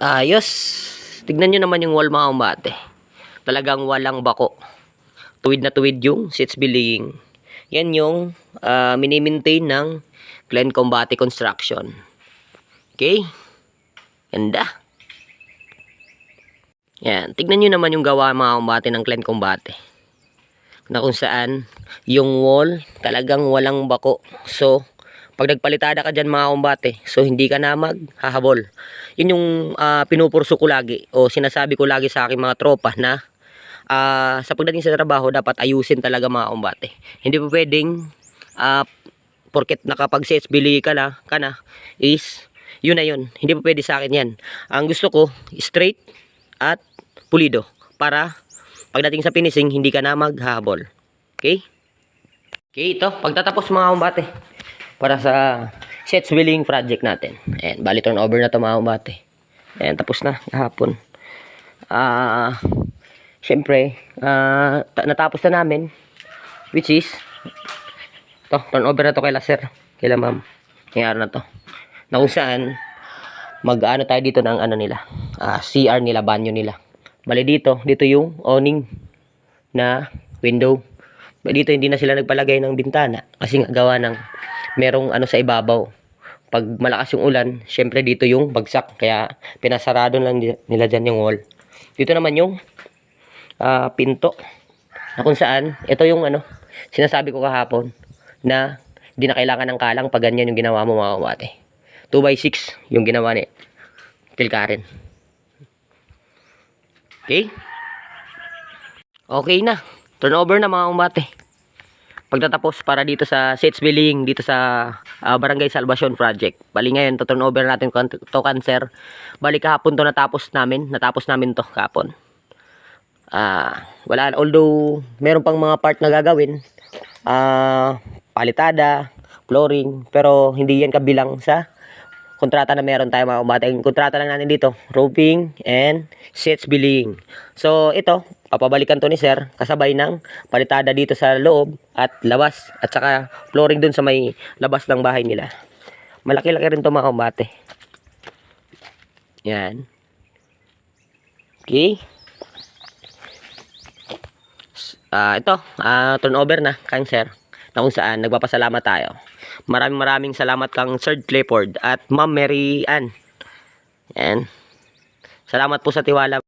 Ayos. Tignan nyo naman yung wall mga kumbate. Talagang walang bako. Tuwid na tuwid yung seats belaying. Yan yung mini-maintain ng Glen Combate Construction. Okay? Ganda. Yan. Tignan nyo naman yung gawa mga kumbate ng Glen Combate. Na kung saan yung wall talagang walang bako. So, pag nagpalitada ka dyan mga kumbate, so hindi ka na maghahabol. Yun yung pinupurso ko lagi o sinasabi ko lagi sa aking mga tropa na sa pagdating sa trabaho dapat ayusin talaga mga kumbate. Hindi po pwedeng porket nakapag-sets bili ka na is yun na yun. Hindi po pwede sa akin yan. Ang gusto ko straight at pulido para pagdating sa finishing hindi ka na maghahabol. Okay? Okay, ito pagtatapos mga kumbate para sa sets wheeling project natin. Ayan, bali turnover na to mga kumbate. Ayan, tapos na kahapon. Syempre, natapos na namin, which is to, turnover na to kay Laser, kila ma'am. Nangyari na to. Na kung saan mag-ano tayo dito ng ano nila, CR nila, banyo nila. Bali dito yung awning na window. Bali dito hindi na sila nagpalagay ng bintana kasi nga gawa ng merong ano sa ibabaw. Pag malakas yung ulan, syempre dito yung bagsak. Kaya pinasarado lang nila dyan yung wall. Dito naman yung pinto. Na kung saan, ito yung ano, sinasabi ko kahapon na hindi na kailangan ng kalang pag ganyan yung ginawa mo mga kuwate. 2x6 yung ginawa ni Kilkaren. Okay? Okay na. Turnover na mga kumbate. Pagtatapos para dito sa sets billing dito sa Barangay Salvacion Project. Bali ngayon turn over natin to cancer. Bali kahapon to natapos namin to kahapon. Wala, although meron pang mga part na gagawin, palitada, flooring, pero hindi yan kabilang sa kontrata na meron tayo mga kumbate. Ang kontrata lang natin dito, roofing and sets billing. So ito, papabalikan to ni sir kasabay ng palitada dito sa loob at labas at saka flooring dun sa may labas ng bahay nila. Malaki-laki rin to mga kumbate. Yan. Okay. Ito, turnover na kang sir. Na kung saan nagpapasalamat tayo. Maraming salamat kang Sir Clifford at Ma'am Mary Ann. Yan. Salamat po sa tiwala.